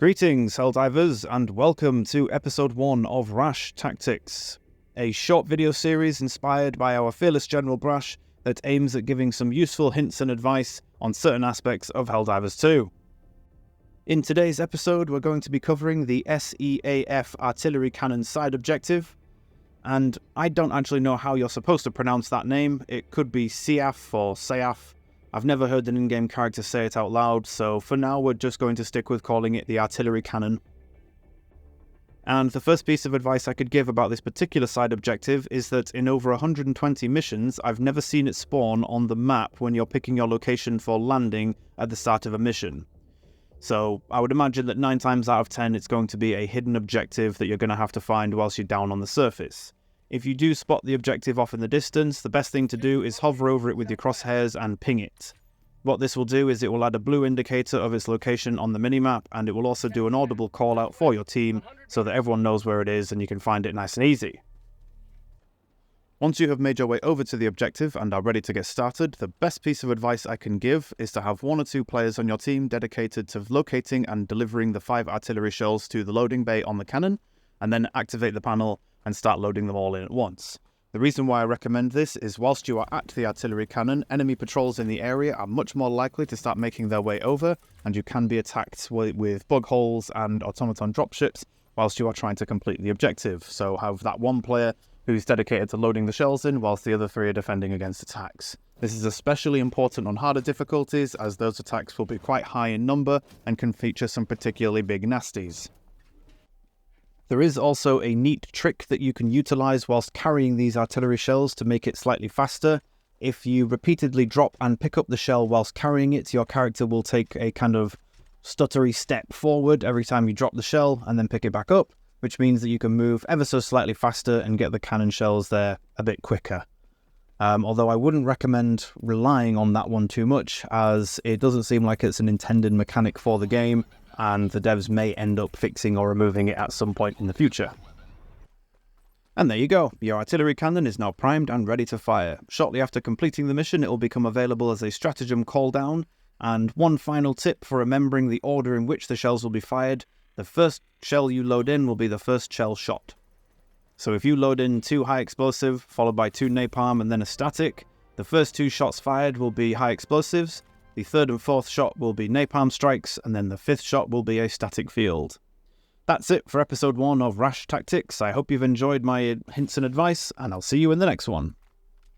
Greetings, Helldivers, and welcome to episode 1 of R.A.S.H Tactics, a short video series inspired by our fearless General Brash that aims at giving some useful hints and advice on certain aspects of Helldivers 2. In today's episode, we're going to be covering the SEAF Artillery Cannon side objective, and I don't actually know how you're supposed to pronounce that name. It could be SEAF or SEAF. I've never heard an in-game character say it out loud, so for now we're just going to stick with calling it the Artillery Cannon. And the first piece of advice I could give about this particular side objective is that in over 120 missions, I've never seen it spawn on the map when you're picking your location for landing at the start of a mission. So I would imagine that 9 times out of 10 it's going to be a hidden objective that you're going to have to find whilst you're down on the surface. If you do spot the objective off in the distance, the best thing to do is hover over it with your crosshairs and ping it. What this will do is it will add a blue indicator of its location on the minimap, and it will also do an audible call out for your team so that everyone knows where it is and you can find it nice and easy. Once you have made your way over to the objective and are ready to get started, the best piece of advice I can give is to have 1 or 2 players on your team dedicated to locating and delivering the 5 artillery shells to the loading bay on the cannon, and then activate the panel and start loading them all in at once. The reason why I recommend this is whilst you are at the artillery cannon, enemy patrols in the area are much more likely to start making their way over, and you can be attacked with bug holes and automaton dropships whilst you are trying to complete the objective. So have that 1 player who's dedicated to loading the shells in whilst the other 3 are defending against attacks. This is especially important on harder difficulties, as those attacks will be quite high in number and can feature some particularly big nasties. There is also a neat trick that you can utilize whilst carrying these artillery shells to make it slightly faster. If you repeatedly drop and pick up the shell whilst carrying it, your character will take a kind of stuttery step forward every time you drop the shell and then pick it back up, which means that you can move ever so slightly faster and get the cannon shells there a bit quicker. Although I wouldn't recommend relying on that one too much, as it doesn't seem like it's an intended mechanic for the game, and the devs may end up fixing or removing it at some point in the future. And there you go, your artillery cannon is now primed and ready to fire. Shortly after completing the mission, it will become available as a stratagem call down, and one final tip for remembering the order in which the shells will be fired: the first shell you load in will be the first shell shot. So if you load in 2 high explosive, followed by 2 napalm and then a static, the first 2 shots fired will be high explosives, the 3rd and 4th shot will be napalm strikes, and then the 5th shot will be a static field. That's it for episode 1 of R.A.S.H Tactics. I hope you've enjoyed my hints and advice, and I'll see you in the next one.